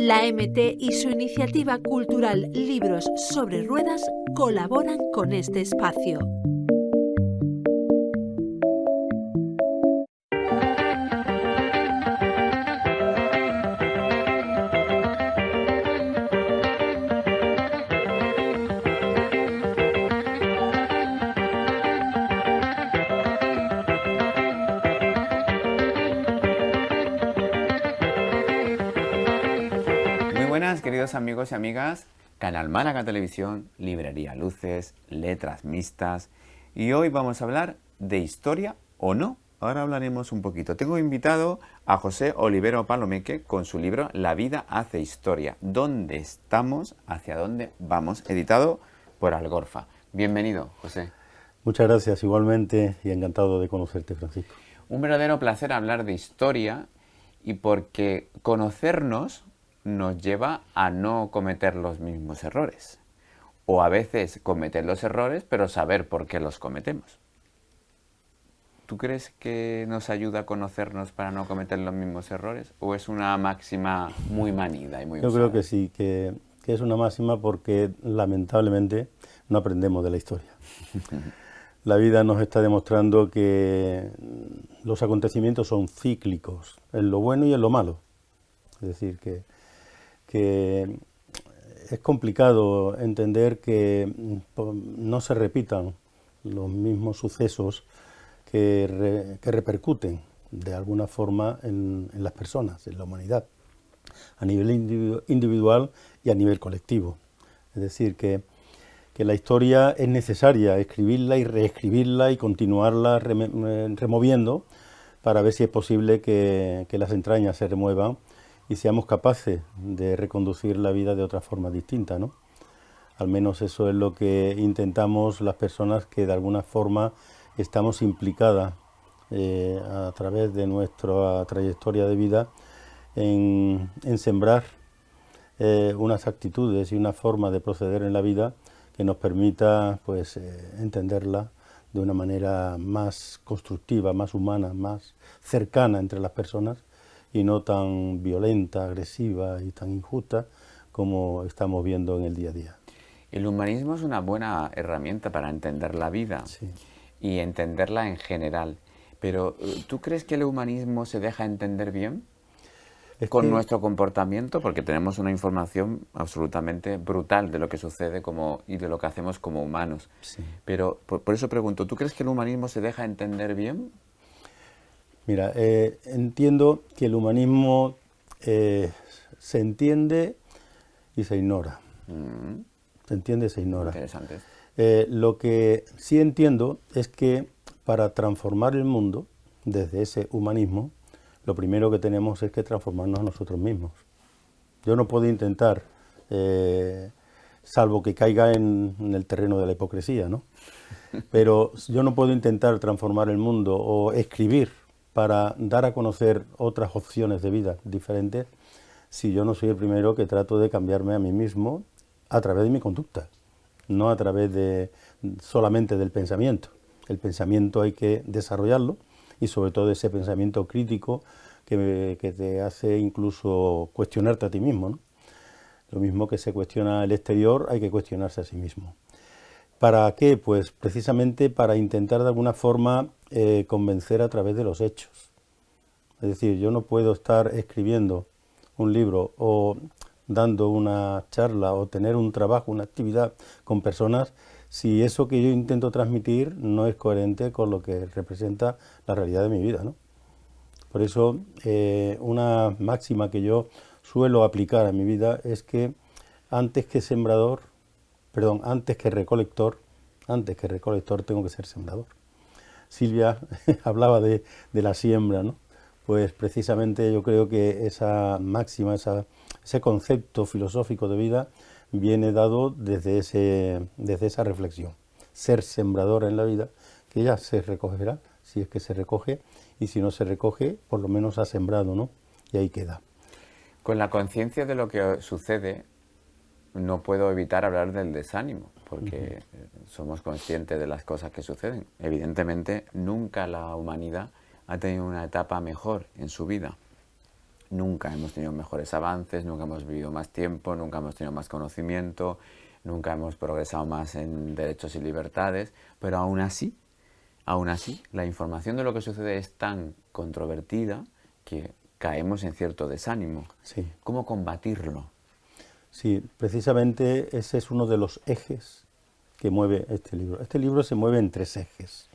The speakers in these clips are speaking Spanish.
La MT y su iniciativa cultural Libros sobre Ruedas colaboran con este espacio. Queridos amigos y amigas, Canal Málaga Televisión, Librería Luces, Letras Mixtas, y hoy vamos a hablar de historia o no. Ahora hablaremos un poquito. Tengo invitado a José Olivero Palomeque con su libro La vida hace historia. ¿Dónde estamos? ¿Hacia dónde vamos? Editado por Algorfa. Bienvenido, José. Muchas gracias, igualmente, y encantado de conocerte, Francisco. Un verdadero placer hablar de historia, y porque conocernos nos lleva a no cometer los mismos errores. O a veces cometer los errores, pero saber por qué los cometemos. ¿Tú crees que nos ayuda a conocernos para no cometer los mismos errores? ¿O es una máxima muy manida y muy usada? Yo creo que sí, que es una máxima porque lamentablemente no aprendemos de la historia. La vida nos está demostrando que los acontecimientos son cíclicos, en lo bueno y en lo malo. Es decir, que es complicado entender que no se repitan los mismos sucesos que repercuten de alguna forma en las personas, en la humanidad, a nivel individual y a nivel colectivo. Es decir, que la historia es necesaria escribirla y reescribirla y continuarla removiendo para ver si es posible que las entrañas se remuevan y seamos capaces de reconducir la vida de otra forma distinta, ¿no? Al menos eso es lo que intentamos las personas que de alguna forma estamos implicadas a través de nuestra trayectoria de vida en sembrar unas actitudes y una forma de proceder en la vida que nos permita pues entenderla de una manera más constructiva, más humana, más cercana entre las personas, y no tan violenta, agresiva y tan injusta como estamos viendo en el día a día. El humanismo es una buena herramienta para entender la vida, sí, y entenderla en general. Pero ¿tú crees que el humanismo se deja entender bien con nuestro comportamiento? Porque tenemos una información absolutamente brutal de lo que sucede y de lo que hacemos como humanos. Sí. Pero por eso pregunto, ¿tú crees que el humanismo se deja entender bien? Mira, entiendo que el humanismo se entiende y se ignora. Se entiende y se ignora. Interesante. Lo que sí entiendo es que para transformar el mundo desde ese humanismo, lo primero que tenemos es que transformarnos nosotros mismos. Yo no puedo intentar, salvo que caiga en el terreno de la hipocresía, ¿no? Pero yo no puedo intentar transformar el mundo o escribir para dar a conocer otras opciones de vida diferentes si yo no soy el primero que trato de cambiarme a mí mismo a través de mi conducta, no a través solamente del pensamiento. El pensamiento hay que desarrollarlo, y sobre todo ese pensamiento crítico que te hace incluso cuestionarte a ti mismo, ¿no? Lo mismo que se cuestiona el exterior, hay que cuestionarse a sí mismo. ¿Para qué? Pues precisamente para intentar de alguna forma convencer a través de los hechos. Es decir, yo no puedo estar escribiendo un libro o dando una charla o tener un trabajo, una actividad con personas si eso que yo intento transmitir no es coherente con lo que representa la realidad de mi vida, ¿no? Por eso una máxima que yo suelo aplicar a mi vida es que antes que recolector tengo que ser sembrador. Silvia hablaba de la siembra, ¿no? Pues precisamente yo creo que esa máxima, ese concepto filosófico de vida viene dado desde esa reflexión. Ser sembrador en la vida, que ya se recogerá, si es que se recoge, y si no se recoge, por lo menos ha sembrado, ¿no? Y ahí queda. Con la conciencia de lo que sucede, no puedo evitar hablar del desánimo, porque somos conscientes de las cosas que suceden. Evidentemente, nunca la humanidad ha tenido una etapa mejor en su vida. nunca hemos tenido mejores avances, nunca hemos vivido más tiempo, nunca hemos tenido más conocimiento, nunca hemos progresado más en derechos y libertades, pero aún así, la información de lo que sucede es tan controvertida que caemos en cierto desánimo. Sí. ¿Cómo combatirlo? Sí, precisamente ese es uno de los ejes que mueve este libro. Este libro se mueve en 3 ejes,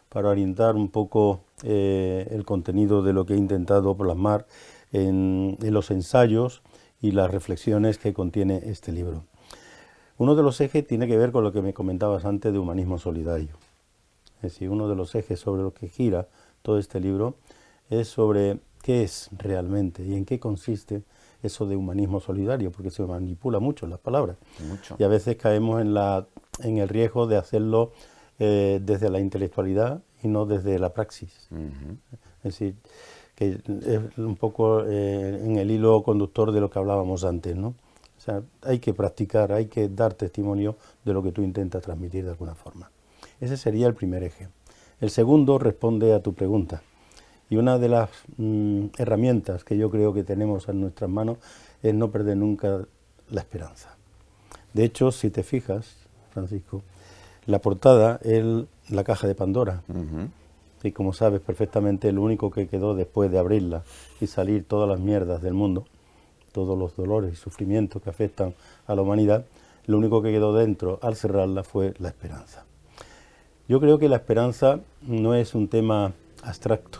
para orientar un poco el contenido de lo que he intentado plasmar en los ensayos y las reflexiones que contiene este libro. Uno de los ejes tiene que ver con lo que me comentabas antes de humanismo solidario. Es decir, uno de los ejes sobre los que gira todo este libro es sobre qué es realmente y en qué consiste eso de humanismo solidario, porque se manipula mucho las palabras. Mucho. Y a veces caemos en el riesgo de hacerlo desde la intelectualidad y no desde la praxis. Es decir, que es un poco en el hilo conductor de lo que hablábamos antes, ¿no? O sea, hay que practicar, hay que dar testimonio de lo que tú intentas transmitir de alguna forma. Ese sería el primer eje. El segundo responde a tu pregunta. Y una de las herramientas que yo creo que tenemos en nuestras manos es no perder nunca la esperanza. De hecho, si te fijas, Francisco, la portada es la caja de Pandora. Y como sabes perfectamente, lo único que quedó después de abrirla y salir todas las mierdas del mundo, todos los dolores y sufrimientos que afectan a la humanidad, lo único que quedó dentro al cerrarla fue la esperanza. Yo creo que la esperanza no es un tema abstracto.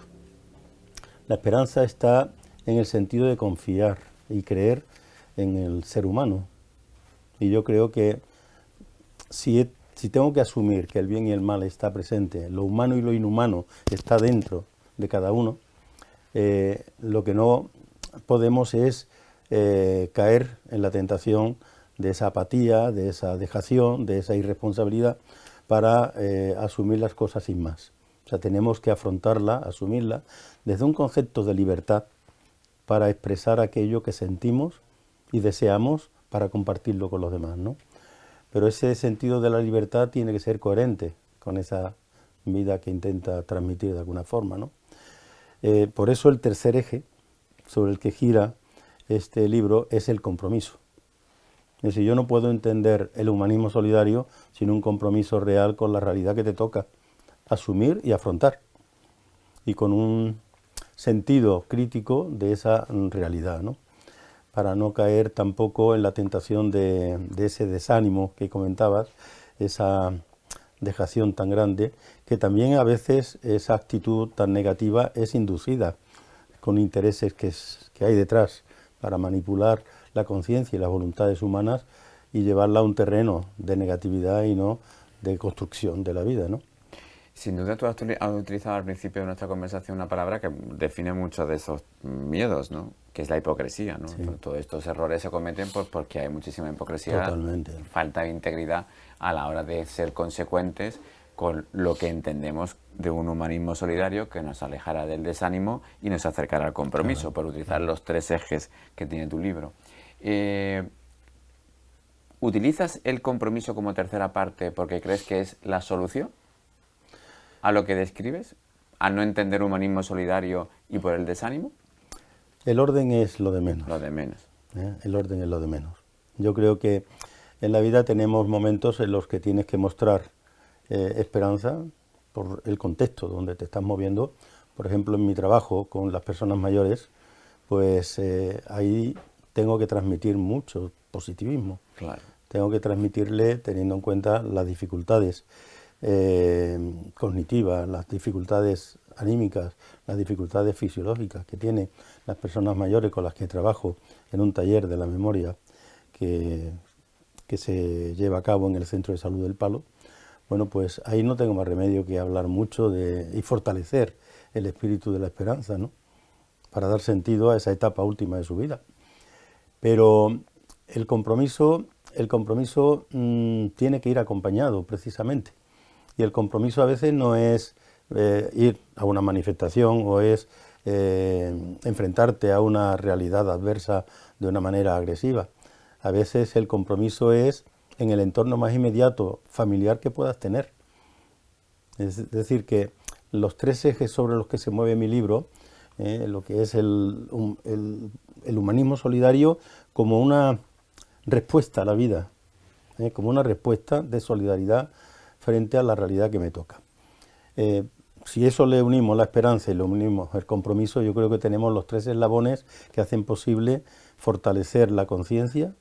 La esperanza está en el sentido de confiar y creer en el ser humano. Y yo creo que si tengo que asumir que el bien y el mal está presente, lo humano y lo inhumano está dentro de cada uno, lo que no podemos es caer en la tentación de esa apatía, de esa dejación, de esa irresponsabilidad para asumir las cosas sin más. O sea, tenemos que afrontarla, asumirla, desde un concepto de libertad para expresar aquello que sentimos y deseamos para compartirlo con los demás, ¿no? Pero ese sentido de la libertad tiene que ser coherente con esa vida que intenta transmitir de alguna forma, ¿no? Por eso el tercer eje sobre el que gira este libro es el compromiso. Es decir, yo no puedo entender el humanismo solidario sin un compromiso real con la realidad que te toca asumir y afrontar, y con un sentido crítico de esa realidad, ¿no? Para no caer tampoco en la tentación de ese desánimo que comentabas, esa dejación tan grande, que también a veces esa actitud tan negativa es inducida con intereses que hay detrás para manipular la conciencia y las voluntades humanas y llevarla a un terreno de negatividad y no de construcción de la vida, ¿no? Sin duda tú has utilizado al principio de nuestra conversación una palabra que define muchos de esos miedos, ¿no? Que es la hipocresía, ¿no? Sí. Todos estos errores se cometen pues porque hay muchísima hipocresía, Totalmente. falta de integridad a la hora de ser consecuentes con lo que entendemos de un humanismo solidario que nos alejara del desánimo y nos acercara al compromiso, por utilizar los 3 ejes que tiene tu libro. ¿Utilizas el compromiso como tercera parte porque crees que es la solución a lo que describes? ¿A no entender humanismo solidario y por el desánimo? El orden es lo de menos. Lo de menos. El orden es lo de menos. Yo creo que en la vida tenemos momentos en los que tienes que mostrar esperanza por el contexto donde te estás moviendo. Por ejemplo, en mi trabajo con las personas mayores, pues ahí tengo que transmitir mucho positivismo. Claro. Tengo que transmitirle teniendo en cuenta las dificultades cognitivas, las dificultades anímicas, las dificultades fisiológicas que tienen las personas mayores con las que trabajo en un taller de la memoria que se lleva a cabo en el Centro de Salud del Palo. Bueno, pues ahí no tengo más remedio que hablar mucho y fortalecer el espíritu de la esperanza, ¿no? Para dar sentido a esa etapa última de su vida. Pero el compromiso tiene que ir acompañado precisamente. Y el compromiso a veces no es ir a una manifestación o es enfrentarte a una realidad adversa de una manera agresiva. A veces el compromiso es en el entorno más inmediato, familiar que puedas tener. Es decir, que los 3 ejes sobre los que se mueve mi libro lo que es el humanismo solidario como una respuesta a la vida, como una respuesta de solidaridad frente a la realidad que me toca. Si eso le unimos la esperanza y le unimos el compromiso, yo creo que tenemos los 3 eslabones que hacen posible fortalecer la conciencia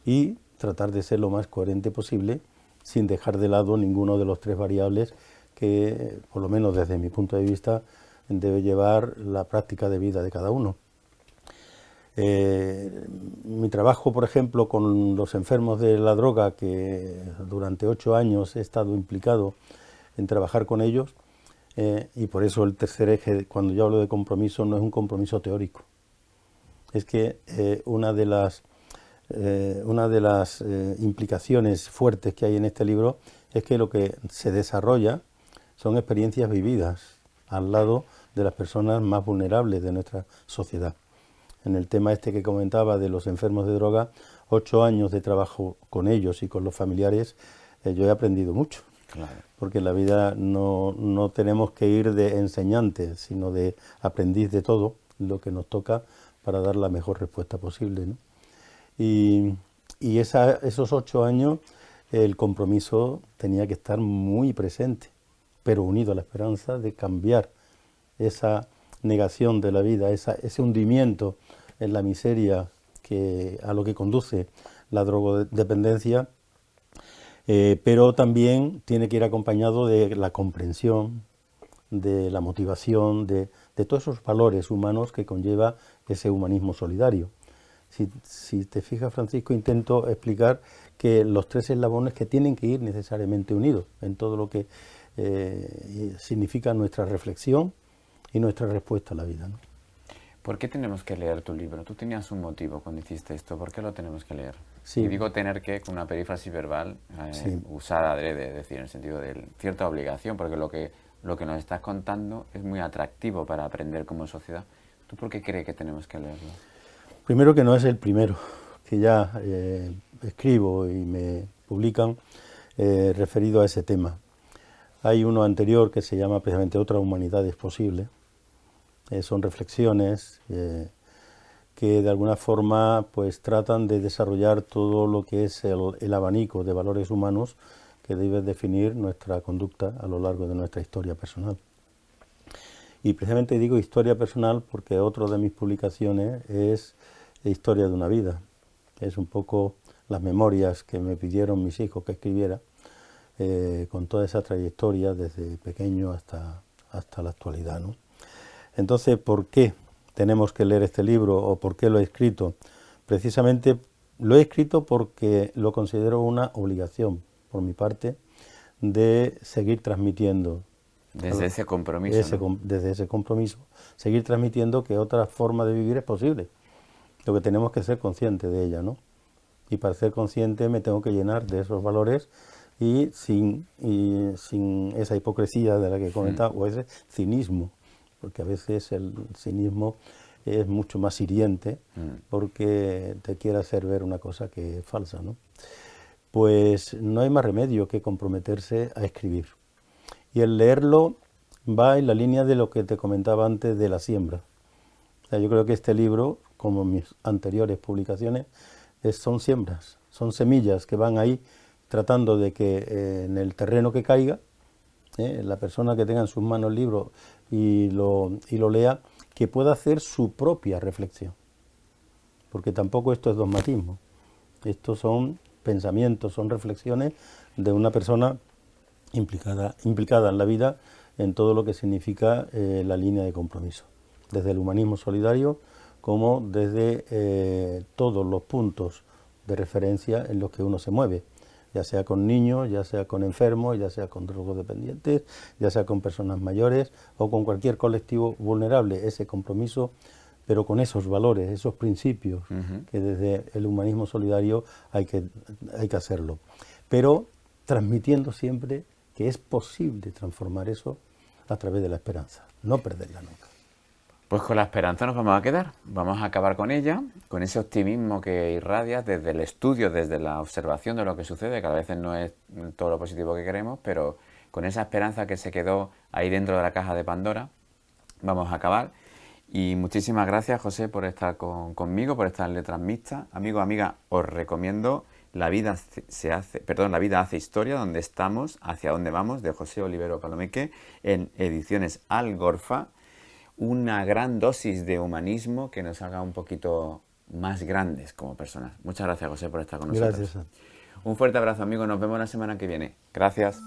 y tratar de ser lo más coherente posible sin dejar de lado ninguno de los 3 variables que, por lo menos desde mi punto de vista, debe llevar la práctica de vida de cada uno. Mi trabajo, por ejemplo, con los enfermos de la droga, que durante 8 años he estado implicado en trabajar con ellos, y por eso el tercer eje, cuando yo hablo de compromiso, no es un compromiso teórico. Es que una de las implicaciones fuertes que hay en este libro es que lo que se desarrolla son experiencias vividas al lado de las personas más vulnerables de nuestra sociedad. En el tema este que comentaba de los enfermos de droga, 8 años de trabajo con ellos y con los familiares, yo he aprendido mucho. Claro. Porque en la vida no tenemos que ir de enseñante, sino de aprendiz de todo lo que nos toca para dar la mejor respuesta posible, ¿no? Y esos 8 años el compromiso tenía que estar muy presente, pero unido a la esperanza de cambiar esa negación de la vida, ese hundimiento en la miseria a lo que conduce la drogodependencia, pero también tiene que ir acompañado de la comprensión, de la motivación, de todos esos valores humanos que conlleva ese humanismo solidario. Si te fijas, Francisco, intento explicar que los 3 eslabones que tienen que ir necesariamente unidos en todo lo que significa nuestra reflexión y nuestra respuesta a la vida, ¿no? ¿Por qué tenemos que leer tu libro? Tú tenías un motivo cuando hiciste esto. ¿Por qué lo tenemos que leer? Sí. Y digo tener que con una perífrasis verbal Sí. usada adrede, es decir, en el sentido de cierta obligación, porque lo que nos estás contando es muy atractivo para aprender como sociedad. ¿Tú por qué crees que tenemos que leerlo? Primero, que no es el primero que ya escribo y me publican referido a ese tema. Hay uno anterior que se llama precisamente Otra humanidad es posible. Son reflexiones que de alguna forma pues tratan de desarrollar todo lo que es el abanico de valores humanos que debe definir nuestra conducta a lo largo de nuestra historia personal. Y precisamente digo historia personal porque otro de mis publicaciones es Historia de una vida. Es un poco las memorias que me pidieron mis hijos que escribiera con toda esa trayectoria desde pequeño hasta la actualidad, ¿no? Entonces, ¿por qué tenemos que leer este libro o por qué lo he escrito? Precisamente lo he escrito porque lo considero una obligación por mi parte de seguir transmitiendo. Desde ese compromiso, ¿no? Desde ese compromiso, seguir transmitiendo que otra forma de vivir es posible. Lo que tenemos que ser conscientes de ella, ¿no? Y para ser consciente me tengo que llenar de esos valores y sin esa hipocresía de la que he comentado, o ese cinismo, porque a veces el cinismo es mucho más hiriente porque te quiere hacer ver una cosa que es falsa, ¿no? Pues no hay más remedio que comprometerse a escribir. Y el leerlo va en la línea de lo que te comentaba antes de la siembra. O sea, yo creo que este libro, como mis anteriores publicaciones, son siembras, son semillas que van ahí tratando de que en el terreno que caiga, la persona que tenga en sus manos el libro y lo lea, que pueda hacer su propia reflexión. Porque tampoco esto es dogmatismo. Estos son pensamientos, son reflexiones de una persona implicada en la vida en todo lo que significa la línea de compromiso. Desde el humanismo solidario como desde todos los puntos de referencia en los que uno se mueve, ya sea con niños, ya sea con enfermos, ya sea con drogodependientes, ya sea con personas mayores o con cualquier colectivo vulnerable. Ese compromiso, pero con esos valores, esos principios, que desde el humanismo solidario hay que hacerlo. Pero transmitiendo siempre que es posible transformar eso a través de la esperanza, no perderla nunca. Pues con la esperanza nos vamos a quedar, vamos a acabar con ella, con ese optimismo que irradia desde el estudio, desde la observación de lo que sucede, que a veces no es todo lo positivo que queremos, pero con esa esperanza que se quedó ahí dentro de la caja de Pandora, vamos a acabar. Y muchísimas gracias, José, por estar conmigo, por estar en Letras Mixtas. Amigo, amiga, os recomiendo La vida hace historia, donde estamos, hacia dónde vamos, de José Olivero Palomeque, en Ediciones Algorfa. Una gran dosis de humanismo que nos haga un poquito más grandes como personas. Muchas gracias, José, por estar con nosotros. Gracias. Un fuerte abrazo, amigo. Nos vemos la semana que viene. Gracias.